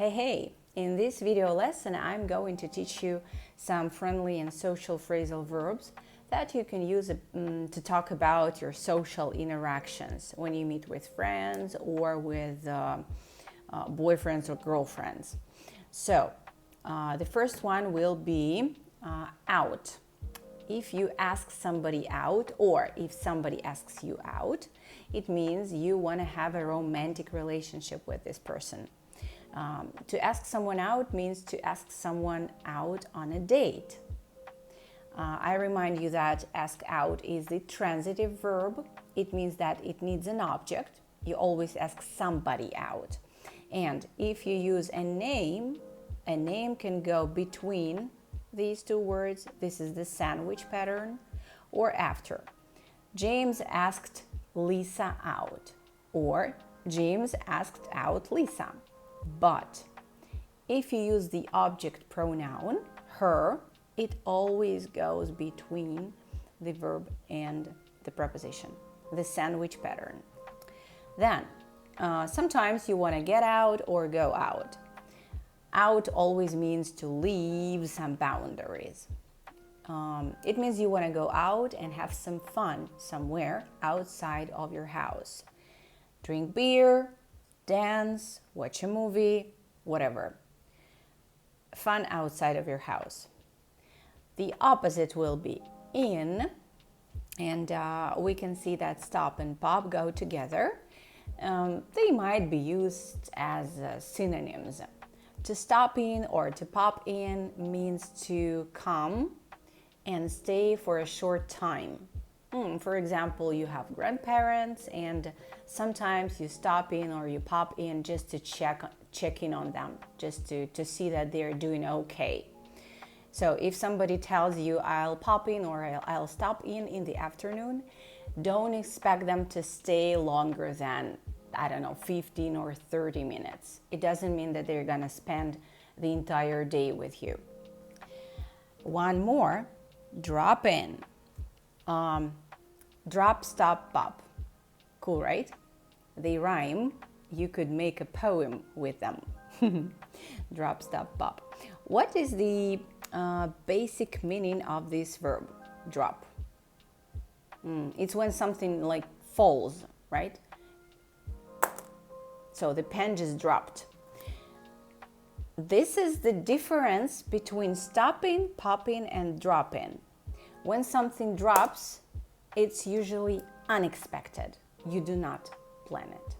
Hey, in this video lesson I'm going to teach you some friendly and social phrasal verbs that you can use to talk about your social interactions when you meet with friends or with boyfriends or girlfriends. So the first one will be out. If you ask somebody out or if somebody asks you out, it means you want to have a romantic relationship with this person. To ask someone out means to ask someone out on a date. I remind you that ask out is the transitive verb. It means that it needs an object. You always ask somebody out. And if you use a name can go between these two words. This is the sandwich pattern, or after. James asked Lisa out, or James asked out Lisa. But if you use the object pronoun her, it always goes between the verb and the preposition, the sandwich pattern. Then sometimes you want to get out or go out. Out always means to leave some boundaries. It means you want to go out and have some fun somewhere outside of your house. Drink beer, dance, watch a movie, whatever. Fun outside of your house. The opposite will be in, and we can see that stop and pop go together. They might be used as synonyms. To stop in or to pop in means to come and stay for a short time. For example, you have grandparents and sometimes you stop in or you pop in just to check in on them, just to see that they're doing okay. So if somebody tells you I'll pop in or I'll stop in the afternoon, don't expect them to stay longer than 15 or 30 minutes. It doesn't mean that they're gonna spend the entire day with you. One more, drop in. Drop, stop, pop. Cool, right? They rhyme. You could make a poem with them. Drop, stop, pop. What is the basic meaning of this verb, drop? It's when something like falls, right? So the pen just dropped. This is the difference between stopping, popping, and dropping. When something drops, it's usually unexpected. You do not plan it,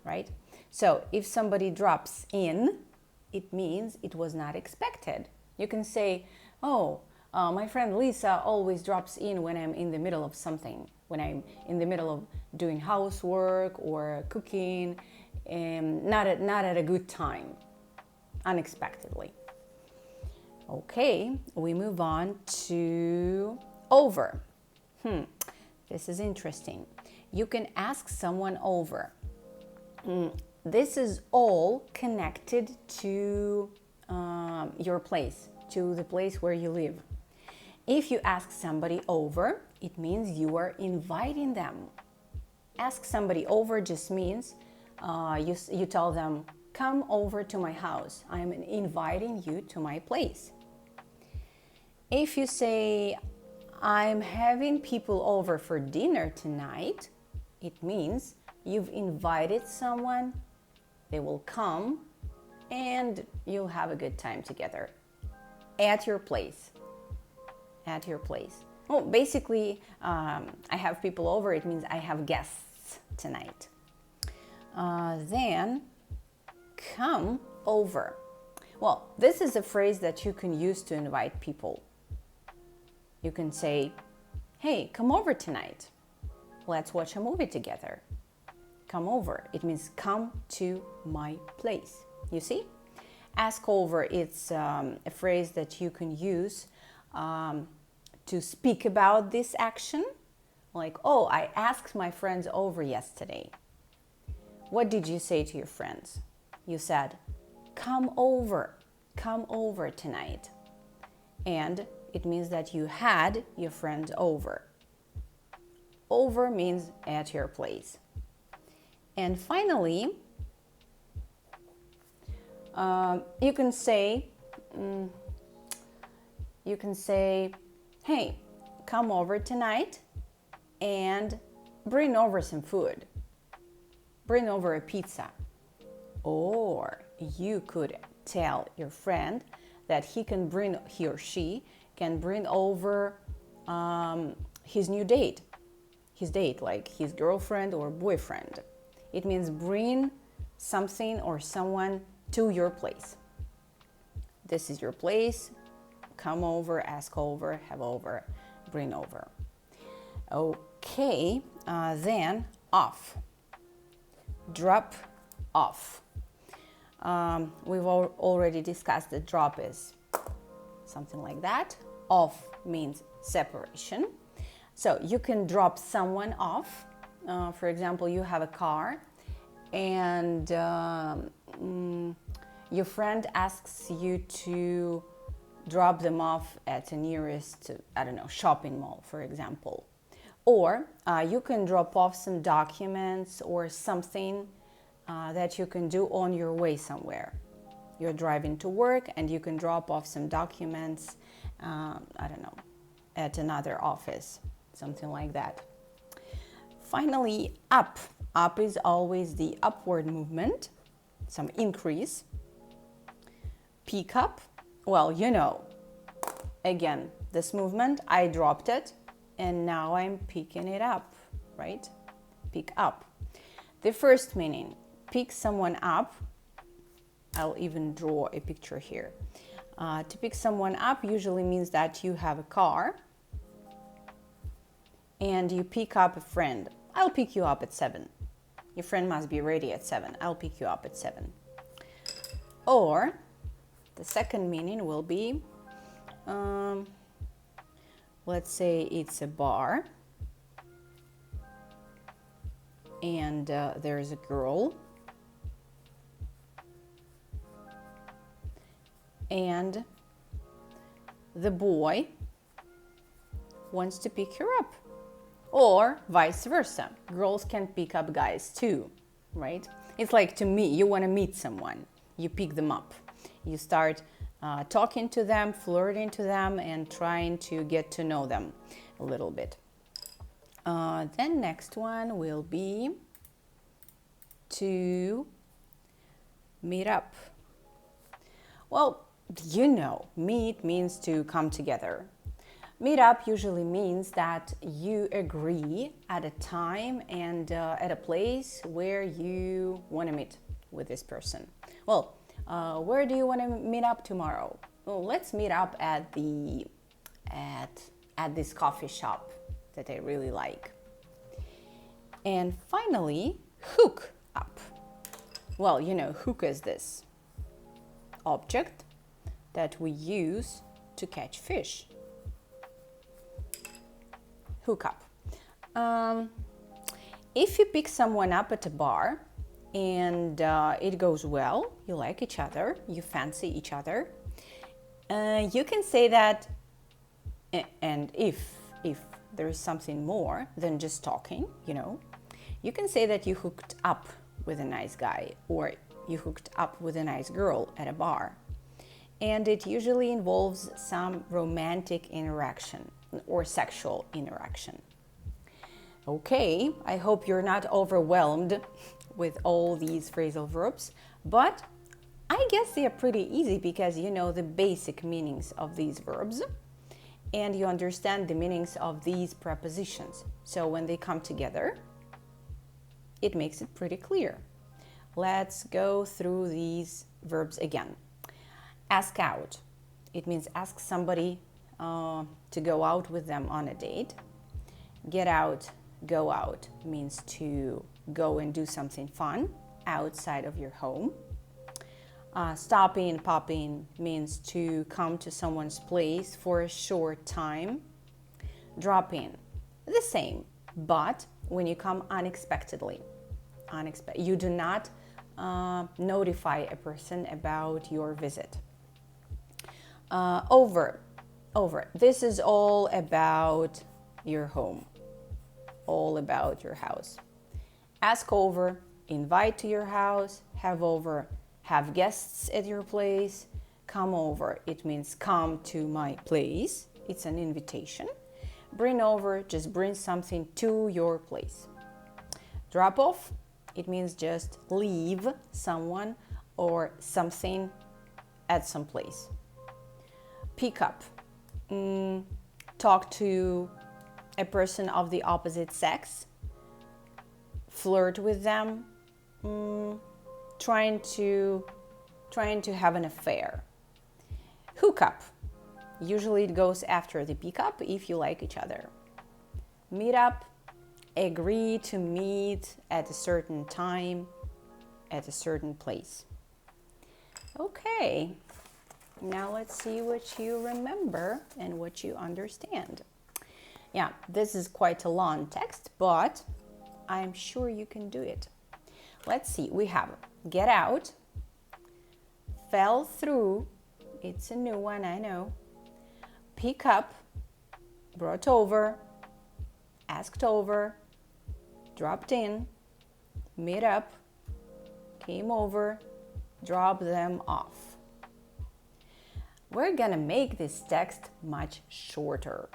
right? So if somebody drops in, it means it was not expected. You can say, my friend Lisa always drops in when I'm in the middle of something, when I'm in the middle of doing housework or cooking, not at a good time, unexpectedly. Okay, we move on to over. This is interesting. You can ask someone over. This is all connected to your place, to the place where you live. If you ask somebody over, it means you are inviting them. Ask somebody over just means you tell them, come over to my house. I'm inviting you to my place. If you say, I'm having people over for dinner tonight, it means you've invited someone, they will come, and you'll have a good time together at your place. At your place. Well, basically, I have people over, it means I have guests tonight. Then, come over. Well, this is a phrase that you can use to invite people. You can say, hey, come over tonight. Let's watch a movie together. Come over. It means come to my place. You see? Ask over, it's a phrase that you can use to speak about this action. Like, I asked my friends over yesterday. What did you say to your friends? You said, come over tonight. And it means that you had your friends over. Over means at your place. And finally, You can say, hey, come over tonight and bring over some food. Bring over a pizza. Or you could tell your friend that he or she can bring over his new date. His date, like his girlfriend or boyfriend. It means bring something or someone to your place. This is your place. Come over, ask over, have over, bring over. Okay, then off. Drop off. We've already discussed that drop is something like that. Off means separation. So you can drop someone off. For example, you have a car and your friend asks you to drop them off at the nearest, shopping mall, for example. Or you can drop off some documents or something that you can do on your way somewhere. You're driving to work and you can drop off some documents, at another office, something like that. Finally, up. Up is always the upward movement, some increase. Pick up. Well, again, this movement, I dropped it and now I'm picking it up, right? Pick up. The first meaning, pick someone up. I'll even draw a picture here. To pick someone up usually means that you have a car and you pick up a friend. I'll pick you up at 7. Your friend must be ready at 7. I'll pick you up at 7. Or the second meaning will be, let's say it's a bar and there's a girl and the boy wants to pick her up. Or vice versa. Girls can pick up guys too, right? It's like to me, you want to meet someone, you pick them up. You start talking to them, flirting to them, and trying to get to know them a little bit. Then next one will be to meet up. Well, meet means to come together. Meet up usually means that you agree at a time and at a place where you want to meet with this person. Well, where do you want to meet up tomorrow? Well, let's meet up at this coffee shop that I really like. And finally, hook up. Well, hook is this object that we use to catch fish. Hook up. If you pick someone up at a bar and it goes well, you like each other, you fancy each other, you can say that, and if there is something more than just talking, you can say that you hooked up with a nice guy or you hooked up with a nice girl at a bar. And it usually involves some romantic interaction or sexual interaction. Okay, I hope you're not overwhelmed with all these phrasal verbs, but I guess they are pretty easy because you know the basic meanings of these verbs and you understand the meanings of these prepositions. So when they come together, it makes it pretty clear. Let's go through these verbs again. Ask out. It means ask somebody to go out with them on a date. Get out, go out means to go and do something fun outside of your home. Stop in, pop in means to come to someone's place for a short time. Drop in, the same, but when you come unexpectedly. You do not notify a person about your visit. Over. This is all about your home, all about your house. Ask over, invite to your house, have have guests at your place. Come over, it means come to my place. It's an invitation. Bring over, just bring something to your place. Drop off, it means just leave someone or something at some place. Pick up, talk to a person of the opposite sex, flirt with them, trying to have an affair. Hook up, usually it goes after the pick up if you like each other. Meet up, agree to meet at a certain time, at a certain place. Okay, now let's see what you remember and what you understand. Yeah, this is quite a long text, but I'm sure you can do it. Let's see, we have get out, fell through, it's a new one, I know. Pick up, brought over, asked over, dropped in, meet up, came over, dropped them off. We're gonna make this text much shorter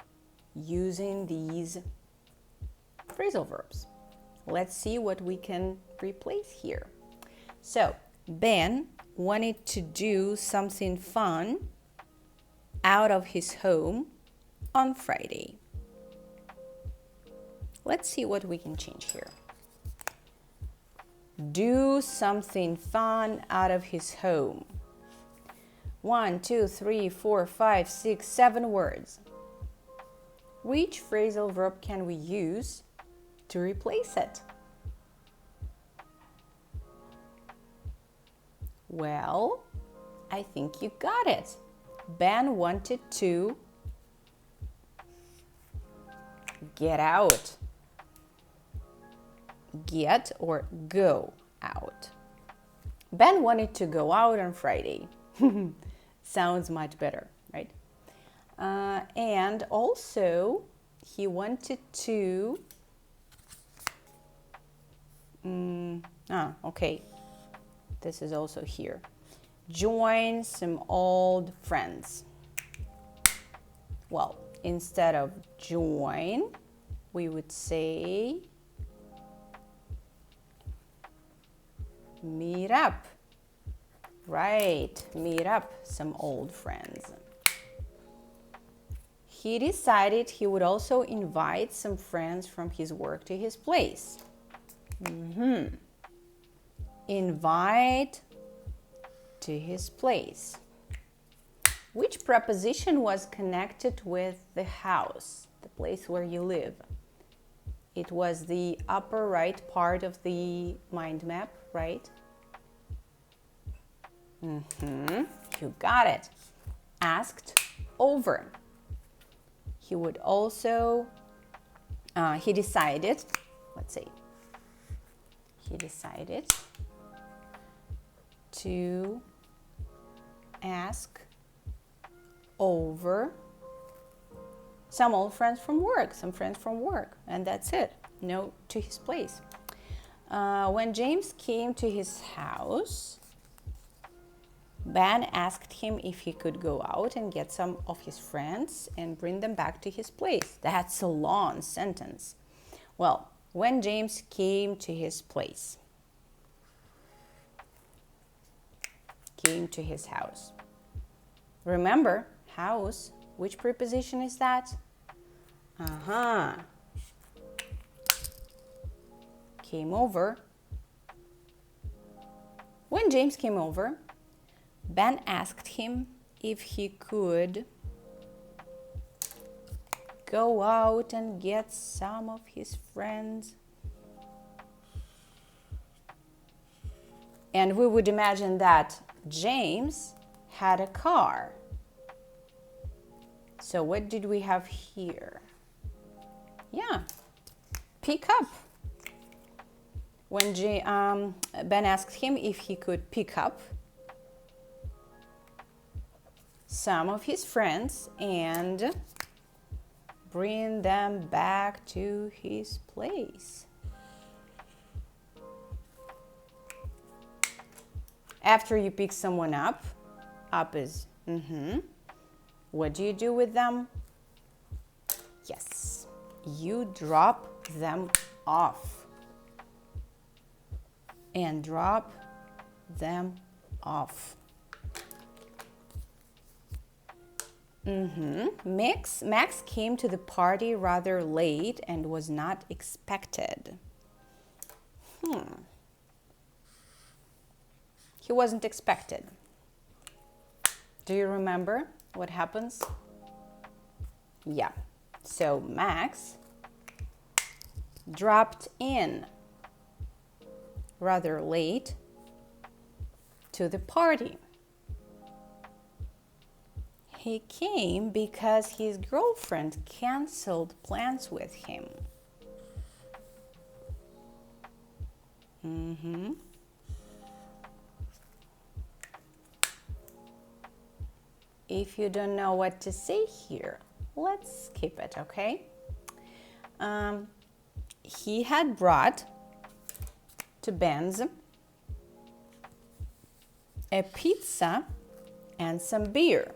using these phrasal verbs. Let's see what we can replace here. So, Ben wanted to do something fun out of his home on Friday. Let's see what we can change here. Do something fun out of his home. 1, 2, 3, 4, 5, 6, 7 words. Which phrasal verb can we use to replace it? Well, I think you got it. Ben wanted to get out. Get or go out. Ben wanted to go out on Friday. Sounds much better, right? And also, he wanted to... okay. This is also here. Join some old friends. Well, instead of join, we would say meet up. Right, meet up some old friends. He decided he would also invite some friends from his work to his place. Invite to his place. Which preposition was connected with the house, the place where you live? It was the upper right part of the mind map, right? You got it. Asked over. He would also, he decided to ask over some old friends from work, and that's it. No, to his place. When James came to his house, Ben asked him if he could go out and get some of his friends and bring them back to his place. That's a long sentence. Well, when James came to his place, came to his house. Remember, house, which preposition is that? Came over. When James came over, Ben asked him if he could go out and get some of his friends. And we would imagine that James had a car. So what did we have here? Yeah, pick up. When Ben asked him if he could pick up some of his friends and bring them back to his place. After you pick someone up is What do you do with them? Yes, you drop them off. And drop them off. Max came to the party rather late and was not expected. He wasn't expected. Do you remember what happens? Yeah. So Max dropped in rather late to the party. He came because his girlfriend canceled plans with him. If you don't know what to say here, let's skip it, okay? He had brought to Ben's a pizza and some beer.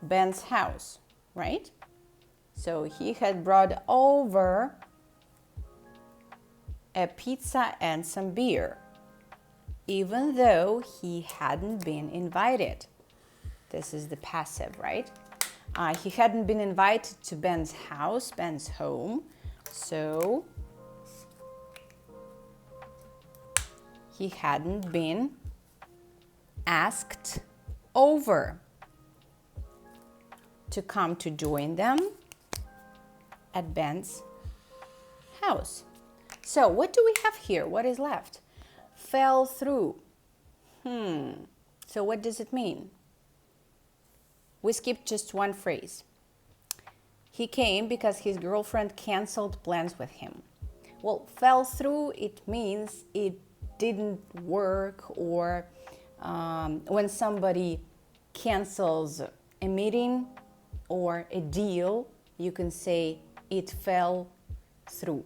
Ben's house, right? So he had brought over a pizza and some beer, even though he hadn't been invited. This is the passive, right? He hadn't been invited to Ben's house, Ben's home, so he hadn't been asked over to come to join them at Ben's house. So what do we have here? What is left? Fell through. So what does it mean? We skipped just one phrase. He came because his girlfriend canceled plans with him. Well, fell through, it means it didn't work, or when somebody cancels a meeting or a deal, you can say it fell through.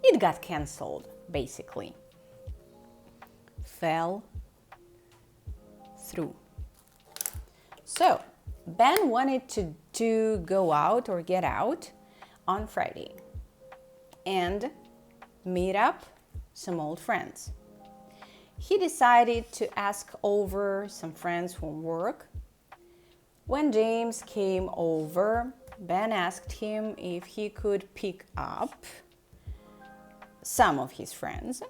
It got canceled, basically. Fell through. So, Ben wanted to go out or get out on Friday and meet up some old friends. He decided to ask over some friends from work. When James came over, Ben asked him if he could pick up some of his friends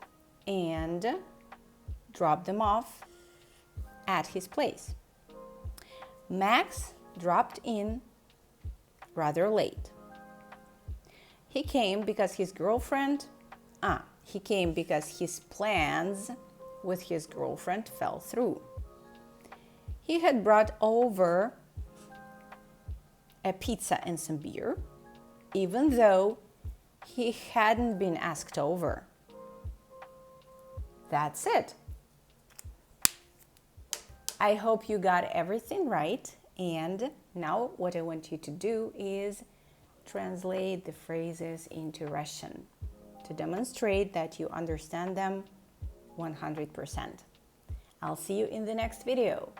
and drop them off at his place. Max dropped in rather late. He came because his plans with his girlfriend fell through. He had brought over a pizza and some beer, even though he hadn't been asked over. That's it. I hope you got everything right. And now what I want you to do is translate the phrases into Russian to demonstrate that you understand them 100%. I'll see you in the next video.